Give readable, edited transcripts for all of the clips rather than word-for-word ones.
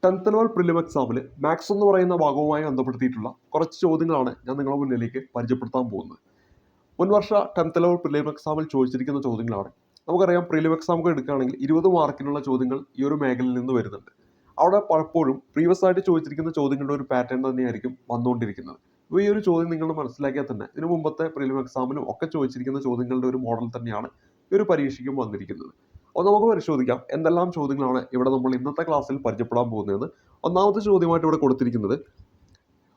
Tenth level prelim എക്സാമിൽ maths എന്ന് പറയുന്ന ഭാഗവുമായി ബന്ധപ്പെടുത്തിയിട്ടുള്ള കുറച്ച് ചോദ്യങ്ങളാണ് ഞാൻ നിങ്ങളുടെ മുന്നിലേക്ക് പരിചയപ്പെടുത്താൻ പോകുന്നത്. മുൻവർഷ ടെൻത്ത് ലെവൽ പ്രിലിം എക്സാമിൽ ചോദിച്ചിരിക്കുന്ന ചോദ്യങ്ങളാണ്. നമുക്കറിയാം, പ്രിലിം എക്സാമൊക്കെ എടുക്കുകയാണെങ്കിൽ 20 മാർക്കിനുള്ള ചോദ്യങ്ങൾ ഈ ഒരു മേഖലയിൽ നിന്ന് വരുന്നുണ്ട്. അവിടെ പലപ്പോഴും പ്രീവിയസ് ആയിട്ട് ചോദിച്ചിരിക്കുന്ന ചോദ്യങ്ങളുടെ ഒരു പാറ്റേൺ തന്നെയായിരിക്കും വന്നുകൊണ്ടിരിക്കുന്നത്. അപ്പോൾ ഈ ഒരു ചോദ്യം നിങ്ങൾ മനസ്സിലാക്കിയാൽ തന്നെ ഇതിനു മുമ്പത്തെ പ്രിലിം എക്സാമിലും ഒക്കെ ചോദിച്ചിരിക്കുന്ന ചോദ്യങ്ങളുടെ ഒരു മോഡൽ തന്നെയാണ് ഈ ഒരു പരീക്ഷയ്ക്കും വന്നിരിക്കുന്നത്. അപ്പോൾ നമുക്ക് പരിശോധിക്കാം എന്തെല്ലാം ചോദ്യങ്ങളാണ് ഇവിടെ നമ്മൾ ഇന്നത്തെ ക്ലാസ്സിൽ പരിചയപ്പെടാൻ പോകുന്നതെന്ന്. ഒന്നാമത്തെ ചോദ്യമായിട്ട് ഇവിടെ കൊടുത്തിരിക്കുന്നത്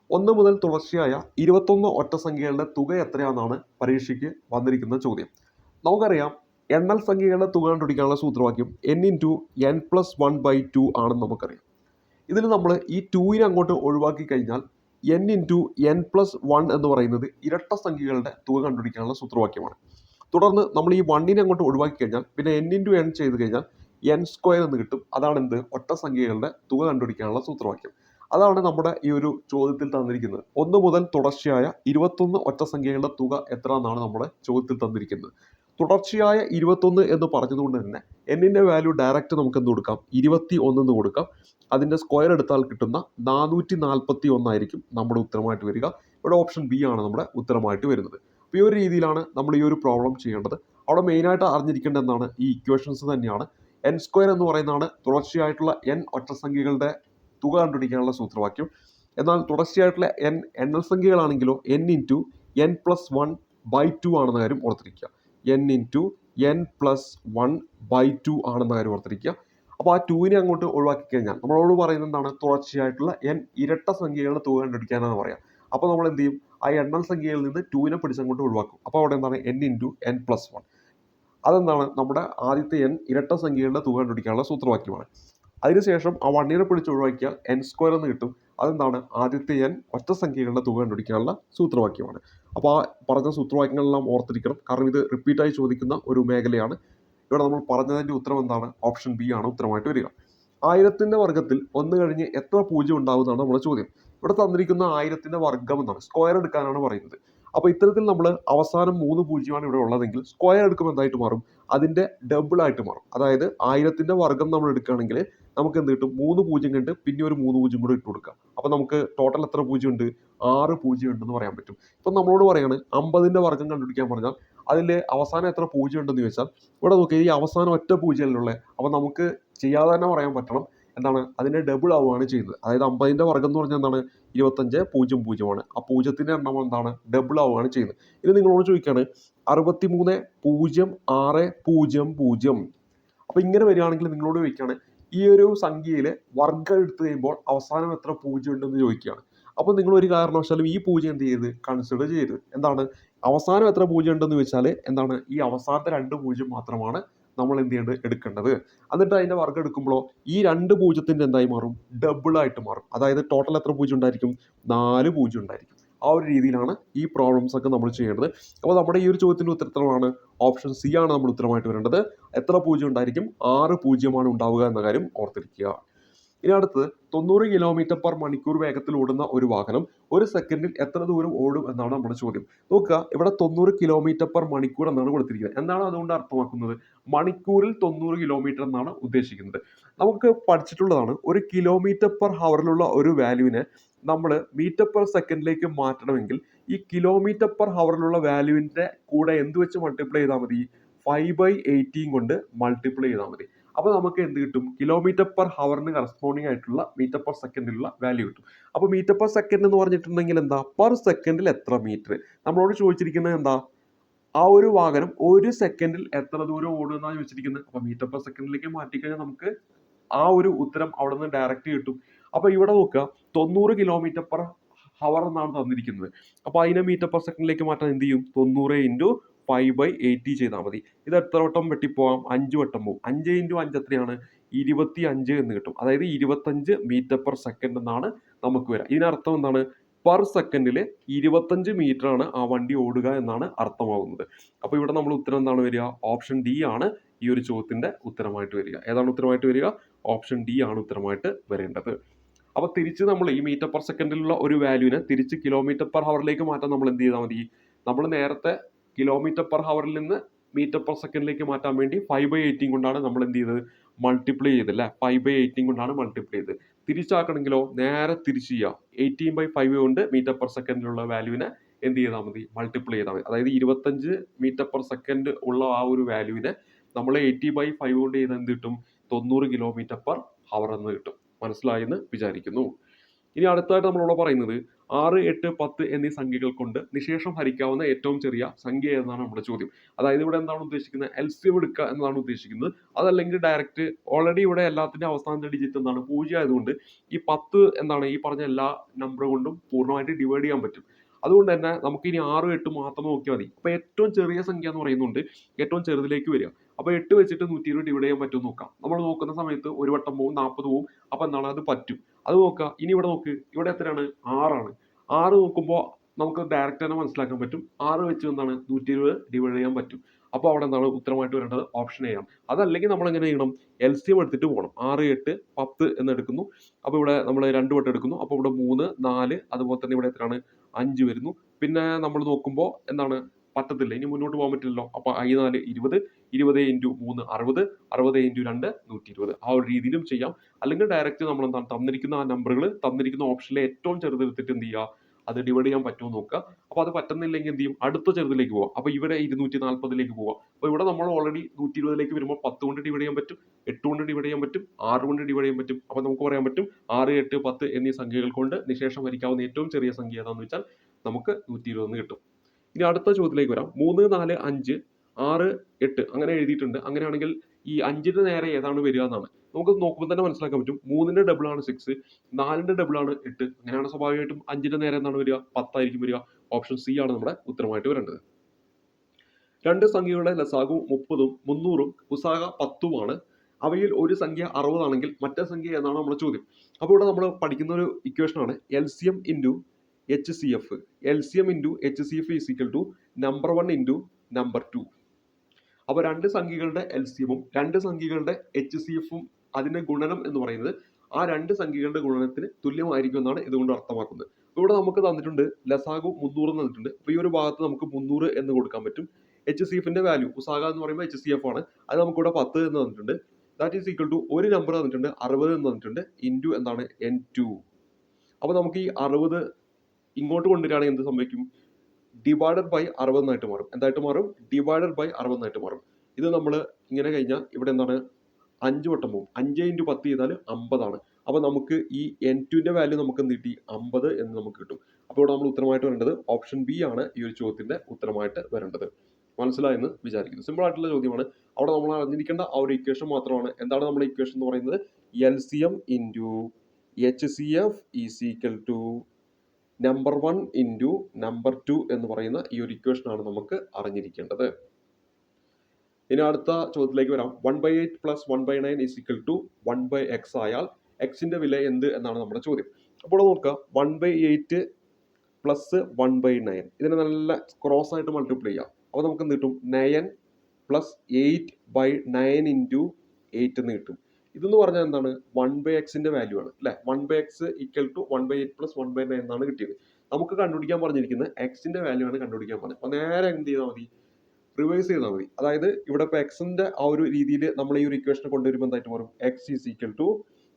1 മുതൽ തുടർച്ചയായ 21 ഒറ്റ സംഖ്യകളുടെ തുക എത്രയാണെന്നാണ് പരീക്ഷയ്ക്ക് വന്നിരിക്കുന്ന ചോദ്യം. നമുക്കറിയാം, എണ്ണൽ സംഖ്യകളുടെ തുക കണ്ടുപിടിക്കാനുള്ള സൂത്രവാക്യം n+1/2 ആണെന്ന് നമുക്കറിയാം. ഇതിൽ നമ്മൾ ഈ 2നെ അങ്ങോട്ട് ഒഴിവാക്കി കഴിഞ്ഞാൽ n+n+1 എന്ന് പറയുന്നത് ഇരട്ട സംഖ്യകളുടെ തുക കണ്ടുപിടിക്കാനുള്ള സൂത്രവാക്യമാണ്. തുടർന്ന് നമ്മൾ ഈ 1നെ അങ്ങോട്ട് ഒഴിവാക്കി കഴിഞ്ഞാൽ പിന്നെ n ചെയ്ത് കഴിഞ്ഞാൽ n² എന്ന് കിട്ടും. അതാണ് എന്ത്, ഒറ്റ സംഖ്യകളുടെ തുക കണ്ടുപിടിക്കാനുള്ള സൂത്രവാക്യം. അതാണ് നമ്മുടെ ഈ ഒരു ചോദ്യത്തിൽ തന്നിരിക്കുന്നത്. 1 മുതൽ തുടർച്ചയായ 21 ഒറ്റ സംഖ്യകളുടെ തുക എത്ര എന്നാണ് നമ്മുടെ ചോദ്യത്തിൽ തന്നിരിക്കുന്നത്. തുടർച്ചയായ 21 എന്ന് പറഞ്ഞതുകൊണ്ട് തന്നെ എന്നിൻ്റെ വാല്യൂ ഡയറക്റ്റ് നമുക്ക് എന്ത് കൊടുക്കാം, 21 എന്ന് കൊടുക്കാം. അതിൻ്റെ സ്ക്വയർ എടുത്താൽ കിട്ടുന്ന 441 ആയിരിക്കും നമ്മുടെ ഉത്തരമായിട്ട് വരിക. ഇവിടെ ഓപ്ഷൻ ബി ആണ് നമ്മുടെ ഉത്തരമായിട്ട് വരുന്നത്. അപ്പോൾ ഈ ഒരു രീതിയിലാണ് നമ്മൾ ഈ ഒരു പ്രോബ്ലം ചെയ്യേണ്ടത്. അവിടെ മെയിനായിട്ട് അറിഞ്ഞിരിക്കേണ്ട എന്താണ്, ഈ ഇക്വേഷൻസ് തന്നെയാണ്. n² എന്ന് പറയുന്നതാണ് തുടർച്ചയായിട്ടുള്ള n ഒറ്റ സംഖ്യകളുടെ തുക കണ്ടുപിടിക്കാനുള്ള സൂത്രവാക്യം. എന്നാൽ തുടർച്ചയായിട്ടുള്ള എണ്ണൽ സംഖ്യകളാണെങ്കിലോ n+1/2 ആണെന്ന കാര്യം ഓർത്തിരിക്കുക. n+1/2 ആണെന്ന കാര്യം ഓർത്തിരിക്കുക. അപ്പോൾ ആ 2നെ അങ്ങോട്ട് ഒഴിവാക്കി കഴിഞ്ഞാൽ നമ്മളോട് പറയുന്നത് എന്താണ്, തുടർച്ചയായിട്ടുള്ള n ഇരട്ട സംഖ്യകളുടെ തുക കണ്ടുപിടിക്കാനാണ് പറയാം. അപ്പോൾ നമ്മൾ എന്ത് ചെയ്യും, ആ എണ്ണൽ സംഖ്യയിൽ നിന്ന് 2നെ പിടിച്ചങ്ങോട്ട് ഒഴിവാക്കും. അപ്പോൾ അവിടെ എന്താണ്, n+n+1. അതെന്താണ്, നമ്മുടെ ആദ്യത്തെ n ഇരട്ട സംഖ്യകളുടെ തുക കണ്ടുപിടിക്കാനുള്ള സൂത്രവാക്യമാണ്. അതിനുശേഷം ആ 1നെ പിടിച്ച് ഒഴിവാക്കിയാൽ n² എന്ന് കിട്ടും. അതെന്താണ്, ആദ്യത്തെ n ഒറ്റ സംഖ്യകളുടെ തുക കണ്ടുപിടിക്കാനുള്ള സൂത്രവാക്യമാണ്. അപ്പോൾ ആ പറഞ്ഞ സൂത്രവാക്യങ്ങളെല്ലാം ഓർത്തിരിക്കണം. കാരണം ഇത് റിപ്പീറ്റായി ചോദിക്കുന്ന ഒരു മേഖലയാണ്. ഇവിടെ നമ്മൾ പറഞ്ഞതിൻ്റെ ഉത്തരം എന്താണ്, ഓപ്ഷൻ ബി ആണ് ഉത്തരമായിട്ട് വരിക. 1000ൻ്റെ വർഗ്ഗത്തിൽ 1 കഴിഞ്ഞ് എത്ര 0 ഉണ്ടാവും എന്നാണ് നമ്മുടെ ചോദ്യം. ഇവിടെ തന്നിരിക്കുന്ന 1000ൻ്റെ വർഗ്ഗം എന്നാണ്, സ്ക്വയർ എടുക്കാനാണ് പറയുന്നത്. അപ്പോൾ ഇത്തരത്തിൽ നമ്മൾ അവസാനം 3 പൂജ്യമാണ് ഇവിടെ ഉള്ളതെങ്കിൽ സ്ക്വയർ എടുക്കുമ്പോൾ എന്തായിട്ട് മാറും, അതിൻ്റെ ഡബിൾ ആയിട്ട് മാറും. അതായത് 1000ൻ്റെ വർഗ്ഗം നമ്മൾ എടുക്കുകയാണെങ്കിൽ നമുക്ക് എന്ത് കിട്ടും, 3 പൂജ്യം കണ്ട് പിന്നെ ഒരു 3 പൂജ്യം കൂടെ ഇട്ട് കൊടുക്കാം. അപ്പോൾ നമുക്ക് ടോട്ടൽ എത്ര പൂജ്യം ഉണ്ട്, 6 പൂജ്യം ഉണ്ടെന്ന് പറയാൻ പറ്റും. ഇപ്പം നമ്മളോട് പറയാണ് 50ൻ്റെ വർഗ്ഗം കണ്ടുപിടിക്കാൻ പറഞ്ഞാൽ അതിൽ അവസാനം എത്ര പൂജ്യം ഉണ്ടെന്ന് ചോദിച്ചാൽ ഇവിടെ നോക്കി, ഈ അവസാനം ഒറ്റ പൂജ്യമല്ലേ. അപ്പോൾ നമുക്ക് ചെയ്യാതെ തന്നെ പറയാൻ പറ്റണം എന്താണ്, അതിൻ്റെ ഡബിൾ ആവുകയാണ് ചെയ്യുന്നത്. അതായത് 50ൻ്റെ വർഗ്ഗം എന്ന് പറഞ്ഞാൽ എന്താണ്, 25,000 ആ പൂജ്യത്തിൻ്റെ എണ്ണം എന്താണ്, ഡബിൾ ആവുകയാണ് ചെയ്യുന്നത്. ഇത് നിങ്ങളോട് ചോദിക്കുകയാണ് 63,006,000. അപ്പോൾ ഇങ്ങനെ വരികയാണെങ്കിൽ നിങ്ങളോട് ചോദിക്കുകയാണ് ഈ ഒരു സംഖ്യയിൽ വർഗ്ഗം എടുത്തു കഴിയുമ്പോൾ അവസാനം എത്ര പൂജ്യം ഉണ്ടെന്ന് ചോദിക്കുകയാണ്. അപ്പോൾ നിങ്ങൾ ഒരു കാരണവശാലും ഈ പൂജ്യം എന്ത് ചെയ്യരുത്, കൺസിഡർ ചെയ്യരുത്. എന്താണ്, അവസാനം എത്ര പൂജ്യം ഉണ്ടെന്ന് വെച്ചാൽ എന്താണ്, ഈ അവസാനത്തെ 2 പൂജ്യം മാത്രമാണ് നമ്മൾ എന്ത് ചെയ്യേണ്ടത്, എടുക്കേണ്ടത്. എന്നിട്ട് അതിൻ്റെ വർഗ്ഗം എടുക്കുമ്പോഴോ ഈ 2 പൂജ്യത്തിൻ്റെ എന്തായി മാറും, ഡബിൾ ആയിട്ട് മാറും. അതായത് ടോട്ടൽ എത്ര പൂജ്യം ഉണ്ടായിരിക്കും, 4 പൂജ്യം ഉണ്ടായിരിക്കും. ആ ഒരു രീതിയിലാണ് ഈ പ്രോബ്ലംസ് ഒക്കെ നമ്മൾ ചെയ്യേണ്ടത്. അപ്പോൾ നമ്മുടെ ഈ ഒരു ചോദ്യത്തിൻ്റെ ഉത്തരമാണ് ഓപ്ഷൻ സി ആണ് നമ്മൾ ഉത്തരമായിട്ട് വരേണ്ടത്. എത്ര പൂജ്യം ഉണ്ടായിരിക്കും, 6 പൂജ്യമാണ് ഉണ്ടാവുക എന്ന കാര്യം ഓർത്തിരിക്കുക. ഇനി അടുത്ത് 90 km/മണിക്കൂർ വേഗത്തിൽ ഓടുന്ന ഒരു വാഹനം ഒരു സെക്കൻഡിൽ എത്ര ദൂരം ഓടും എന്നാണ് നമ്മുടെ ചോദ്യം. നോക്കുക, ഇവിടെ 90 km/മണിക്കൂർ എന്നാണ് കൊടുത്തിരിക്കുന്നത്. എന്താണ് അതുകൊണ്ട് അർത്ഥമാക്കുന്നത്, മണിക്കൂറിൽ 90 കിലോമീറ്റർ എന്നാണ് ഉദ്ദേശിക്കുന്നത്. നമുക്ക് പഠിച്ചിട്ടുള്ളതാണ്, ഒരു km/ഹവറിലുള്ള ഒരു വാല്യൂവിനെ നമ്മൾ മീറ്റർ/സെക്കൻഡിലേക്ക് മാറ്റണമെങ്കിൽ ഈ km/ഹവറിലുള്ള വാല്യൂവിൻ്റെ കൂടെ എന്ത് വെച്ച് മൾട്ടിപ്ലൈ ചെയ്താൽ മതി, 5/18 കൊണ്ട് മൾട്ടിപ്ലൈ ചെയ്താൽ മതി. അപ്പോൾ നമുക്ക് എന്ത് കിട്ടും, km/ഹവറിന് കറസ്പോണ്ടിങ് ആയിട്ടുള്ള മീറ്റർ/സെക്കൻഡിലുള്ള വാല്യൂ കിട്ടും. അപ്പോൾ മീറ്റർ/സെക്കൻഡ് എന്ന് പറഞ്ഞിട്ടുണ്ടെങ്കിൽ എന്താ, പെർ സെക്കൻഡിൽ എത്ര മീറ്റർ. നമ്മളോട് ചോദിച്ചിരിക്കുന്നത് എന്താ, ആ ഒരു വാഹനം ഒരു സെക്കൻഡിൽ എത്ര ദൂരം ഓടും എന്നാണ് ചോദിച്ചിരിക്കുന്നത്. അപ്പോൾ മീറ്റർ/സെക്കൻഡിലേക്ക് മാറ്റിക്കഴിഞ്ഞാൽ നമുക്ക് ആ ഒരു ഉത്തരം അവിടെ നിന്ന് ഡയറക്റ്റ് കിട്ടും. അപ്പോൾ ഇവിടെ നോക്കുക, 90 km/ഹവർ എന്നാണ് തന്നിരിക്കുന്നത്. അപ്പോൾ അതിനെ മീറ്റർ/സെക്കൻഡിലേക്ക് മാറ്റാൻ എന്ത് ചെയ്യും, 90 × 5/80 ചെയ്താൽ മതി. ഇത് എത്ര വട്ടം വെട്ടിപ്പോവാം, 5 വട്ടം പോകും. 5 × 5 എത്രയാണ്, 25 എന്ന് കിട്ടും. അതായത് 25 മീറ്റർ/സെക്കൻഡ് എന്നാണ് നമുക്ക് വരിക. ഇതിനർത്ഥം എന്താണ്, പെർ സെക്കൻഡിൽ 25 മീറ്റർ ആണ് ആ വണ്ടി ഓടുക എന്നാണ് അർത്ഥമാകുന്നത്. അപ്പോൾ ഇവിടെ നമ്മൾ ഉത്തരം എന്താണ് വരിക, ഓപ്ഷൻ ഡി ആണ് ഈ ഒരു ചോദ്യത്തിന്റെ ഉത്തരമായിട്ട് വരിക. ഏതാണ് ഉത്തരമായിട്ട് വരിക, ഓപ്ഷൻ ഡി ആണ് ഉത്തരമായിട്ട് വരേണ്ടത്. അപ്പോൾ തിരിച്ച് നമ്മൾ ഈ മീറ്റർ/സെക്കൻഡിലുള്ള ഒരു വാല്യൂവിനെ തിരിച്ച് km/ഹവറിലേക്ക് മാറ്റാൻ നമ്മൾ എന്ത് ചെയ്താൽ മതി, നമ്മൾ നേരത്തെ km/ഹവറിൽ നിന്ന് മീറ്റർ/സെക്കൻഡിലേക്ക് മാറ്റാൻ വേണ്ടി 5/18 കൊണ്ടാണ് നമ്മൾ എന്ത് ചെയ്തത്, മൾട്ടിപ്ലൈ ചെയ്ത് അല്ലേ 5/18 കൊണ്ടാണ് മൾട്ടിപ്ലൈ ചെയ്ത്. തിരിച്ചാക്കണമെങ്കിലോ നേരെ തിരിച്ച് ചെയ്യുക. 18/5 കൊണ്ട് മീറ്റർ പെർ സെക്കൻഡിലുള്ള വാല്യൂവിനെ എന്ത് ചെയ്താൽ മതി, മൾട്ടിപ്ലൈ ചെയ്താൽ മതി. അതായത് 25 മീറ്റർ പെർ സെക്കൻഡ് ഉള്ള ആ ഒരു വാല്യൂവിനെ നമ്മൾ 80/5 കൊണ്ട് ചെയ്ത് എന്ത് കിട്ടും, 90 കിലോമീറ്റർ പെർ ഹവർ എന്ന് കിട്ടും. മനസ്സിലായെന്ന് വിചാരിക്കുന്നു. ഇനി അടുത്തായിട്ട് നമ്മളിവിടെ പറയുന്നത് 6, 8, 10 എന്നീ സംഖ്യകൾ കൊണ്ട് നിശേഷം ഹരിക്കാവുന്ന ഏറ്റവും ചെറിയ സംഖ്യ എന്നാണ് നമ്മുടെ ചോദ്യം. അതായത് ഇവിടെ എന്താണ് ഉദ്ദേശിക്കുന്നത്, LCM എടുക്കുക എന്നതാണ് ഉദ്ദേശിക്കുന്നത്. അതല്ലെങ്കിൽ ഡയറക്റ്റ് ഓൾറെഡി ഇവിടെ എല്ലാത്തിൻ്റെ അവസാനത്തെ ഡിജിറ്റ് എന്താണ് 0 ആയതുകൊണ്ട് ഈ 10 എന്താണ് ഈ പറഞ്ഞ എല്ലാ നമ്പർ കൊണ്ടും പൂർണ്ണമായിട്ട് ഡിവൈഡ് ചെയ്യാൻ പറ്റും. അതുകൊണ്ട് തന്നെ നമുക്ക് ഇനി 6, 8 മാത്രം നോക്കിയാൽ മതി. അപ്പോൾ ഏറ്റവും ചെറിയ സംഖ്യ എന്ന് പറയുന്നുണ്ട് ഏറ്റവും ചെറുതിലേക്ക് വരിക. അപ്പോൾ 8 വെച്ചിട്ട് 120 ഡിവൈഡ് ചെയ്യാൻ പറ്റും നോക്കാം. നമ്മൾ നോക്കുന്ന സമയത്ത് ഒരു വട്ടം പോവും, 40 പോവും. അപ്പോൾ എന്താണ് അത് പറ്റും, അത് നോക്കുക. ഇനി ഇവിടെ നോക്ക്, ഇവിടെ എത്രയാണ്, 6 ആണ്. 6 നോക്കുമ്പോൾ നമുക്ക് ഡയറക്റ്റ് തന്നെ മനസ്സിലാക്കാൻ പറ്റും 6 വെച്ച് എന്താണ് 120 ഡിവൈഡ് ചെയ്യാൻ പറ്റും. അപ്പോൾ അവിടെ എന്താണ് ഉത്തരമായിട്ട് വരേണ്ടത് ഓപ്ഷൻ എ ആണ്. അതല്ലെങ്കിൽ നമ്മൾ എങ്ങനെ ചെയ്യണം, LCM എടുത്തിട്ട് പോകണം. 6, 8, 10 എന്ന് എടുക്കുന്നു. അപ്പോൾ ഇവിടെ നമ്മൾ 2 വട്ടം എടുക്കുന്നു. അപ്പോൾ ഇവിടെ 3, 4, അതുപോലെ തന്നെ ഇവിടെ എത്രയാണ് 5 വരുന്നു. പിന്നെ നമ്മൾ നോക്കുമ്പോൾ എന്താണ് പറ്റത്തില്ല, ഇനി മുന്നോട്ട് പോകാൻ പറ്റില്ലല്ലോ. അപ്പോൾ 4 20, 20 × 3 60, 60 × 2 120. ആ ഒരു രീതിയിലും ചെയ്യാം. അല്ലെങ്കിൽ ഡയറക്റ്റ് നമ്മൾ എന്താണ് തന്നിരിക്കുന്ന ആ നമ്പറുകൾ തന്നിരിക്കുന്ന ഓപ്ഷനിലെ ഏറ്റവും ചെറുതെടുത്തിട്ട് എന്ത് ചെയ്യുക, അത് ഡിവൈഡ് ചെയ്യാൻ പറ്റുമോ നോക്കുക. അപ്പോൾ അത് പറ്റുന്നില്ലെങ്കിൽ എന്ത് ചെയ്യും, അടുത്ത ചെറുതിലേക്ക് പോവാം. അപ്പോൾ ഇവിടെ 240ലേക്ക് പോവാം. അപ്പോൾ ഇവിടെ നമ്മൾ ഓൾറെഡി 120ലേക്ക് വരുമ്പോൾ 10 കൊണ്ട് ഡിവൈഡ് ചെയ്യാൻ പറ്റും, 8 കൊണ്ട് ഡിവൈഡ് ചെയ്യാൻ പറ്റും, 6 കൊണ്ട് ഡിവൈഡ് ചെയ്യാൻ പറ്റും. അപ്പോൾ നമുക്ക് പറയാൻ പറ്റും 6, 8, 10 എന്നീ സംഖ്യകൾ കൊണ്ട് നിശേഷം വരിക്കാവുന്ന ഏറ്റവും ചെറിയ സംഖ്യ ഏതാണെന്ന് വെച്ചാൽ നമുക്ക് 120 കിട്ടും. ഇനി അടുത്ത ചോദ്യത്തിലേക്ക് വരാം. 3, 4, 5, 6, 8 അങ്ങനെ എഴുതിയിട്ടുണ്ട്. അങ്ങനെയാണെങ്കിൽ ഈ 5ന്റെ നേരെ ഏതാണ് വരിക എന്നാണ് നമുക്ക് നോക്കുമ്പോൾ തന്നെ മനസ്സിലാക്കാൻ പറ്റും. 3ന്റെ ഡബിൾ ആണ് 6, 4ന്റെ ഡബിൾ ആണ് 8. അങ്ങനെയാണ് സ്വാഭാവികമായിട്ടും 5ന്റെ നേരെ എന്താണ് വരിക, 10 ആയിരിക്കും വരിക. ഓപ്ഷൻ സി ആണ് നമ്മുടെ ഉത്തരമായിട്ട് വരേണ്ടത്. രണ്ട് സംഖ്യകളുടെ ലസാഗു 30ഉം 300ഉം ഉസാഗ 10ഉമാണ്. അവയിൽ ഒരു സംഖ്യ 60 ആണെങ്കിൽ മറ്റേ സംഖ്യ എന്നാണ് നമ്മുടെ ചോദ്യം. അപ്പോൾ ഇവിടെ നമ്മൾ പഠിക്കുന്ന ഒരു ഇക്വേഷനാണ് LCM × HCF. LCM × HCF is equal to number 1 × number 2. അപ്പോൾ രണ്ട് സംഖ്യകളുടെ LCM-ഉം രണ്ട് സംഖ്യകളുടെ HCF-ഉം അതിന്റെ ഗുണനം എന്ന് പറയുന്നത് ആ രണ്ട് സംഖ്യകളുടെ ഗുണനത്തിന് തുല്യമായിരിക്കും എന്നാണ് ഇതുകൊണ്ട് അർത്ഥമാക്കുന്നത്. ഇവിടെ നമുക്ക് തന്നിട്ടുണ്ട് ലസാഗു 300 തന്നിട്ടുണ്ട്. അപ്പോൾ ഈ ഒരു ഭാഗത്ത് നമുക്ക് 300 എന്ന് കൊടുക്കാൻ പറ്റും. HCF-ന്റെ വാല്യൂ ഉസാഗ എന്ന് പറയുമ്പോൾ HCF ആണ്, അത് നമുക്കിവിടെ 10 എന്ന് തന്നിട്ടുണ്ട്. ദാറ്റ് ഈസ് ഈക്വൽ ടു ഒരു നമ്പർ തന്നിട്ടുണ്ട് 60 എന്ന് തന്നിട്ടുണ്ട് ഇൻറ്റു എന്താണ് N2. അപ്പോൾ നമുക്ക് ഈ 60 ഇങ്ങോട്ട് കൊണ്ടുവരികയാണെങ്കിൽ എന്ത് സംഭവിക്കും, ഡിവൈഡഡ് ബൈ 60 എന്നായിട്ട് മാറും. എന്തായിട്ട് മാറും, ഡിവൈഡഡ് ബൈ 60 എന്നായിട്ട് മാറും. ഇത് നമ്മൾ ഇങ്ങനെ കഴിഞ്ഞാൽ ഇവിടെ എന്താണ് 5 വട്ടം പോകും. 5 × 10 ചെയ്താൽ 50 ആണ്. അപ്പോൾ നമുക്ക് ഈ N2ന്റെ വാല്യൂ നമുക്ക് എന്ത് കിട്ടി, 50 എന്ന് നമുക്ക് കിട്ടും. അപ്പോൾ ഇവിടെ നമ്മൾ ഉത്തരമായിട്ട് വരേണ്ടത് ഓപ്ഷൻ ബി ആണ് ഈ ഒരു ചോദ്യത്തിന്റെ ഉത്തരമായിട്ട് വരേണ്ടത്. മനസ്സിലായെന്ന് വിചാരിക്കുന്നു. സിമ്പിൾ ആയിട്ടുള്ള ചോദ്യമാണ്. അവിടെ നമ്മൾ അറിഞ്ഞിരിക്കേണ്ട ആ ഒരു ഇക്വേഷൻ മാത്രമാണ്. എന്താണ് നമ്മുടെ ഇക്വേഷൻ എന്ന് പറയുന്നത്, LCM × HCF is equal to number 1 × number 2 എന്ന് പറയുന്ന ഈ ഒരു ഇക്വേഷൻ ആണ് നമുക്ക് അറിഞ്ഞിരിക്കേണ്ടത്. ഇനി അടുത്ത ചോദ്യത്തിലേക്ക് വരാം. 1/8 + 1/9 is equal to 1/x ആയാൽ എക്സിന്റെ വില എന്ത് എന്നാണ് നമ്മുടെ ചോദ്യം. അപ്പോൾ നോക്കുക 1/8 + 1/9 ഇതിനെ നല്ല ക്രോസ് ആയിട്ട് മൾട്ടിപ്ലൈ ചെയ്യാം. അപ്പോൾ നമുക്ക് എന്ത് കിട്ടും, 9 + 8/9 × 8 എന്ന് കിട്ടും. ഇതെന്ന് പറഞ്ഞാൽ എന്താണ് 1/xന്റെ വാല്യൂ ആണ് അല്ലെ. 1/x = 1/8 + 1/9 എന്നാണ് കിട്ടിയത്. നമുക്ക് കണ്ടുപിടിക്കാൻ പറഞ്ഞിരിക്കുന്നത് എക്സിന്റെ വാല്യൂ ആണ് കണ്ടുപിടിക്കാൻ പറഞ്ഞത്. അപ്പോൾ നേരെ എന്ത് ചെയ്താൽ മതി, റിവേഴ്സ് ചെയ്താൽ മതി. അതായത് ഇവിടെ ഇപ്പോൾ എക്സിന്റെ ആ ഒരു രീതിയിൽ നമ്മൾ ഈ ഒരു ഇക്വേഷൻ കൊണ്ടുവരുമ്പോൾ എന്തായിട്ട് മാറും, x =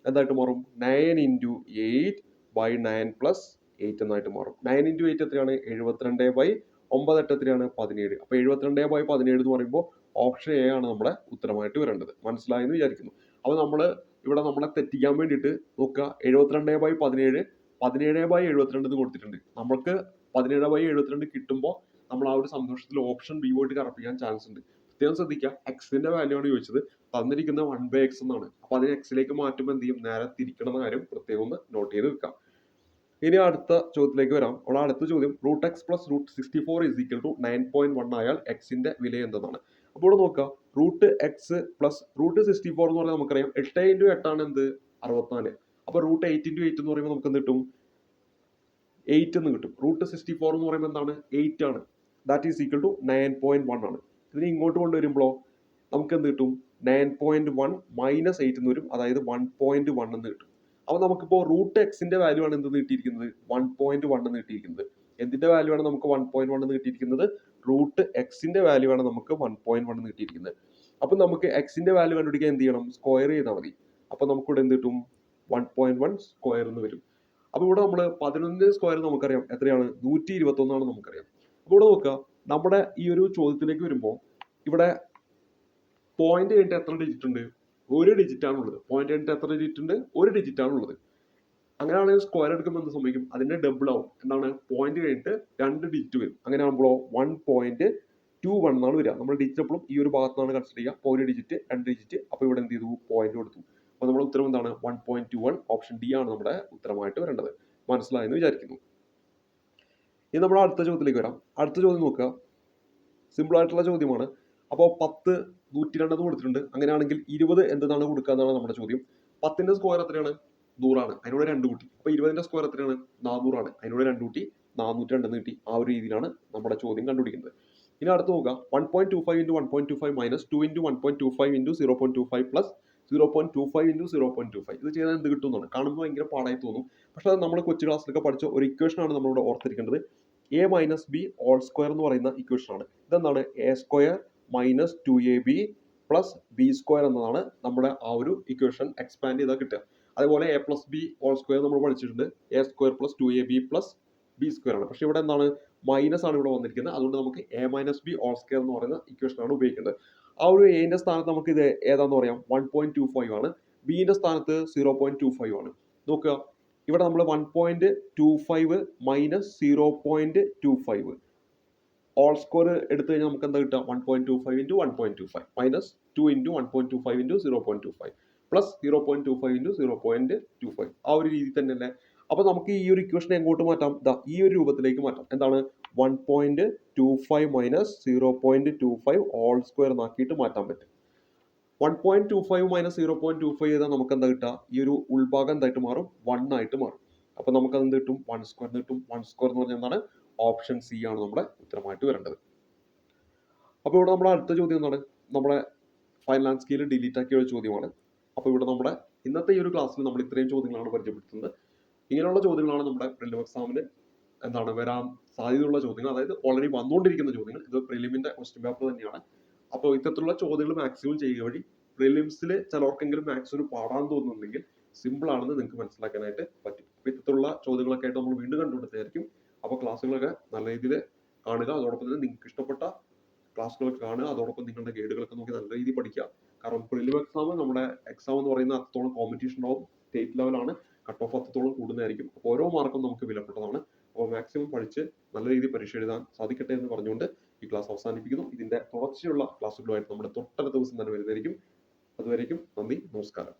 എന്തായിട്ട് മാറും 9 × 8/9 + 8 എന്നായിട്ട് മാറും. 9 × 8 എത്രയാണ് 72/9 8 എത്രയാണ് 17. അപ്പോൾ 72/17 എന്ന് പറയുമ്പോൾ ഓപ്ഷൻ എ ആണ് നമ്മുടെ ഉത്തരമായിട്ട് വരേണ്ടത്. മനസ്സിലായെന്ന് വിചാരിക്കുന്നു. അപ്പോൾ നമ്മൾ ഇവിടെ നമ്മളെ തെറ്റിക്കാൻ വേണ്ടിയിട്ട് നോക്കുക 72/17 17/72 എന്ന് കൊടുത്തിട്ടുണ്ട്. നമുക്ക് 17/72 കിട്ടുമ്പോൾ നമ്മൾ ആ ഒരു സന്തോഷത്തിൽ ഓപ്ഷൻ ബി പോയിട്ട് കറപ്പിക്കാൻ ചാൻസ് ഉണ്ട്. പ്രത്യേകം ശ്രദ്ധിക്കുക, എക്സിന്റെ വാല്യൂ ആണ് ചോദിച്ചത്, തന്നിരിക്കുന്ന 1/x എന്നാണ്. അപ്പോൾ അതിനെ എക്സിലേക്ക് മാറ്റുമ്പോൾ എന്ത് ചെയ്യും, നേരെ തിരിക്കണം എന്ന കാര്യം പ്രത്യേകം ഒന്ന് നോട്ട് ചെയ്ത് വെക്കാം. ഇനി അടുത്ത ചോദ്യത്തിലേക്ക് വരാം. അപ്പോൾ അടുത്ത ചോദ്യം √x + √64 is equal to 9.1 ആയാൽ എക്സിന്റെ വില എന്തെന്നാണ്. അപ്പോൾ ഇവിടെ നോക്കുക √x + √64 എന്ന് പറഞ്ഞാൽ നമുക്കറിയാം 8 × 8 ആണ് എന്ത് 64. അപ്പോൾ √8 × 8 എന്ന് പറയുമ്പോൾ നമുക്ക് എന്ത് കിട്ടും, 8 എന്ന് കിട്ടും. √64 എന്ന് പറയുമ്പോൾ എന്താണ് 8 ആണ്. ദാറ്റ് ഈസ് ഈക്വൽ ടു 9.1 ആണ്. ഇതിന് ഇങ്ങോട്ട് കൊണ്ടുവരുമ്പോഴോ നമുക്ക് എന്ത് കിട്ടും, 9.1 - 8 എന്ന് വരും. അതായത് 1.1 എന്ന് കിട്ടും. അപ്പോൾ നമുക്കിപ്പോൾ √xന്റെ വാല്യൂ ആണ് എന്ത് കിട്ടിയിരിക്കുന്നത്, 1.1 എന്ന് കിട്ടിയിരിക്കുന്നത്. എന്തിന്റെ വാല്യൂ ആണ് നമുക്ക് 1.1 എന്ന് കിട്ടിയിരിക്കുന്നത്, √xന്റെ വാല്യൂ ആണ് നമുക്ക് 1.1 എന്ന് കിട്ടിയിരിക്കുന്നത്. അപ്പം നമുക്ക് എക്സിന്റെ വാല്യൂ കണ്ടുപിടിക്കാൻ എന്ത് ചെയ്യണം? സ്ക്വയർ ചെയ്താൽ മതി. അപ്പം നമുക്കിവിടെ എന്ത് കിട്ടും? 1.1 സ്ക്വയർ എന്ന് വരും. അപ്പോൾ ഇവിടെ നമ്മൾ 11 സ്ക്വയർ നമുക്കറിയാം എത്രയാണ്? 121 ആണ് നമുക്കറിയാം. അപ്പോൾ ഇവിടെ നോക്കുക, നമ്മുടെ ഈ ഒരു ചോദ്യത്തിലേക്ക് വരുമ്പോൾ ഇവിടെ പോയിന്റ് കഴിഞ്ഞിട്ട് എത്ര ഡിജിറ്റ് ഉണ്ട്? ഒരു ഡിജിറ്റ് ആണുള്ളത്. പോയിന്റ് കഴിഞ്ഞിട്ട് എത്ര ഡിജിറ്റ് ഉണ്ട്? ഒരു ഡിജിറ്റ് ആണുള്ളത്. അങ്ങനെയാണെങ്കിൽ സ്ക്വയർ എടുക്കുമ്പോൾ എന്ത് സംഭവിക്കും? അതിന്റെ ഡബിൾ ആവും. എന്താണ്? പോയിന്റ് കഴിഞ്ഞിട്ട് 2 ഡിജിറ്റ് വരും. അങ്ങനെ ആകുമ്പോഴോ 1.21 എന്നാണ് വരിക. നമ്മൾ ഡിജിറ്റ് എപ്പോഴും ഈ ഒരു ഭാഗത്ത് നിന്നാണ് കൺസിഡർ ചെയ്യുക. അപ്പോൾ ഒരു ഡിജിറ്റ്, 2 ഡിജിറ്റ്. അപ്പോൾ ഇവിടെ എന്ത് ചെയ്തു? പോയിന്റ് കൊടുത്തു. അപ്പോൾ നമ്മുടെ ഉത്തരം എന്താണ്? 1.21. ഓപ്ഷൻ ഡി ആണ് നമ്മുടെ ഉത്തരമായിട്ട് വരേണ്ടത്. മനസ്സിലായെന്ന് വിചാരിക്കുന്നു. ഇനി നമ്മൾ അടുത്ത ചോദ്യത്തിലേക്ക് വരാം. അടുത്ത ചോദ്യം നോക്കുക, സിമ്പിൾ ആയിട്ടുള്ള ചോദ്യമാണ്. അപ്പോൾ 10 102 എന്ന് കൊടുത്തിട്ടുണ്ട്. അങ്ങനെയാണെങ്കിൽ 20 എന്താണ് കൊടുക്കുക എന്നാണ് നമ്മുടെ ചോദ്യം. 10ന്റെ സ്ക്വയർ എത്രയാണ്? 100 ആണ്. അതിനോട് 2 കൂട്ടി. അപ്പോൾ 20ന്റെ സ്ക്വയർ എത്രയാണ്? 400 ആണ്. അതിനോട് 2 കൂട്ടി 402 എന്ന് കിട്ടി. ആ ഒരു രീതിയിലാണ് നമ്മുടെ ചോദ്യം കണ്ടുപിടിക്കുന്നത്. ഇനി അടുത്ത് നോക്കുക, 1.25 into 1.25 minus 2 into 1.25 into 0.25 plus 0.25 into 0.25. ഇത് ചെയ്താൽ എന്ത് കിട്ടും എന്നാണ്. കാണുമ്പോൾ ഭയങ്കര പാടായി തോന്നും. പക്ഷെ അത് നമ്മൾ കൊച്ചു ക്ലാസ്സിലൊക്കെ പഠിച്ച ഒരു ഇക്വേഷൻ ആണ് നമ്മളിവിടെ ഓർത്തിരിക്കേണ്ടത്. A minus B whole square എന്ന് പറയുന്ന ഇക്വേഷൻ ആണ്. ഇതെന്താണ്? A square minus 2ab plus B square എന്നതാണ് നമ്മുടെ ആ ഒരു ഇക്വേഷൻ എക്സ്പാൻഡ് ചെയ്താൽ കിട്ടുക. അതേപോലെ A plus B whole square നമ്മൾ പഠിച്ചിട്ടുണ്ട്. A square plus 2ab plus B square ആണ്. പക്ഷെ ഇവിടെ എന്താണ്? മൈനസ് ആണ് ഇവിടെ വന്നിരിക്കുന്നത്. അതുകൊണ്ട് നമുക്ക് A minus B whole square എന്ന് പറയുന്ന ഇക്വേഷൻ ആണ് ഉപയോഗിക്കേണ്ടത്. ആ ഒരു എന്റെ സ്ഥാനത്ത് നമുക്ക് ഇത് ഏതാന്ന് പറയാം? 1.25 ആണ്. ബിന്റെ സ്ഥാനത്ത് 0.25 ആണ്. നോക്കുക, ഇവിടെ നമ്മൾ 1.25 മൈനസ് 0.25 ഓൾ സ്ക്വയർ എടുത്തു കഴിഞ്ഞാൽ നമുക്ക് എന്താ കിട്ടുക? 1.25 into 1.25 minus 2 into 1.25 into 0.25 plus 0.25 into 0.25. ആ ഒരു രീതി തന്നെയല്ലേ? അപ്പൊ നമുക്ക് ഈ ഒരു ഇക്വേഷൻ എങ്ങോട്ട് മാറ്റാം? ഈ ഒരു രൂപത്തിലേക്ക് മാറ്റാം. എന്താണ്? 1.25 മൈനസ് 0.25 ഓൾ സ്ക്വയർ എന്നാക്കിയിട്ട് മാറ്റാൻ പറ്റും. 1.25 മൈനസ് 0.25 ചെയ്താൽ നമുക്ക് എന്താ കിട്ടുക? ഈ ഒരു ഉൾഭാഗം എന്തായിട്ട് മാറും? 1 ആയിട്ട് മാറും. അപ്പൊ നമുക്ക് അത് എന്ത് കിട്ടും? 1 സ്ക്വയർ കിട്ടും. 1 സ്ക്വയർ എന്ന് പറഞ്ഞാൽ എന്താണ്? ഓപ്ഷൻ സി ആണ് നമ്മുടെ ഉത്തരമായിട്ട് വരേണ്ടത്. അപ്പോൾ ഇവിടെ നമ്മുടെ അടുത്ത ചോദ്യം എന്താണ്? നമ്മുടെ ഫൈനൽ ആൻഡ് സ്കെയിൽ ഡിലീറ്റ് ആക്കിയ ഒരു ചോദ്യമാണ്. അപ്പോൾ ഇവിടെ നമ്മുടെ ഇന്നത്തെ ഈ ഒരു ക്ലാസ്സിൽ നമ്മൾ ഇത്രയും ചോദ്യങ്ങളാണ് പരിചയപ്പെടുത്തുന്നത്. ഇങ്ങനെയുള്ള ചോദ്യങ്ങളാണ് നമ്മുടെ പ്രിലിം എക്സാമിന് എന്താണ് വരാൻ സാധ്യതയുള്ള ചോദ്യങ്ങൾ, അതായത് ഓൾറെഡി വന്നുകൊണ്ടിരിക്കുന്ന ചോദ്യങ്ങൾ. ഇത് പ്രിലിമിന്റെ ക്വസ്റ്റ്യൻ പേപ്പർ തന്നെയാണ്. അപ്പോൾ ഇത്തരത്തിലുള്ള ചോദ്യങ്ങൾ മാക്സിമം ചെയ്യുക വഴി പ്രിലിംസിൽ ചിലർക്കെങ്കിലും മാത്സ് ഒരു പാടാൻ തോന്നുന്നുണ്ടെങ്കിൽ സിമ്പിൾ ആണെന്ന് നിങ്ങൾക്ക് മനസ്സിലാക്കാനായിട്ട് പറ്റും. അപ്പോൾ ഇത്തരത്തിലുള്ള ചോദ്യങ്ങളൊക്കെ ആയിട്ട് നമ്മൾ വീണ്ടും കണ്ടുപിടുത്തായിരിക്കും. അപ്പോൾ ക്ലാസ്സുകളൊക്കെ നല്ല രീതിയിൽ കാണുക. അതോടൊപ്പം തന്നെ നിങ്ങൾക്ക് ഇഷ്ടപ്പെട്ട ക്ലാസ്സുകളൊക്കെ കാണുക. അതോടൊപ്പം നിങ്ങളുടെ ഗൈഡുകളൊക്കെ നോക്കി നല്ല രീതിയിൽ പഠിക്കുക. കാരണം പ്രിലിം എക്സാം നമ്മുടെ എക്സാം എന്ന് പറയുന്ന അത്രത്തോളം കോമ്പറ്റീഷൻ ഉണ്ടാവും. സ്റ്റേറ്റ് ലെവലാണ്. കട്ട് ഓഫ് അത്രത്തോളം കൂടുന്നതായിരിക്കും. അപ്പോൾ ഓരോ മാർക്കും നമുക്ക് വിലപ്പെട്ടതാണ്. അപ്പോൾ മാക്സിമം പഠിച്ച് നല്ല രീതിയിൽ പരീക്ഷ എഴുതാൻ സാധിക്കട്ടെ എന്ന് പറഞ്ഞുകൊണ്ട് ഈ ക്ലാസ് അവസാനിപ്പിക്കുന്നു. ഇതിന്റെ തുടർച്ചയുള്ള ക്ലാസ്സുകളുമായിട്ട് നമ്മുടെ തൊട്ടടുത്ത ദിവസം തന്നെ വരുന്നതായിരിക്കും. അതുവരേക്കും നന്ദി, നമസ്കാരം.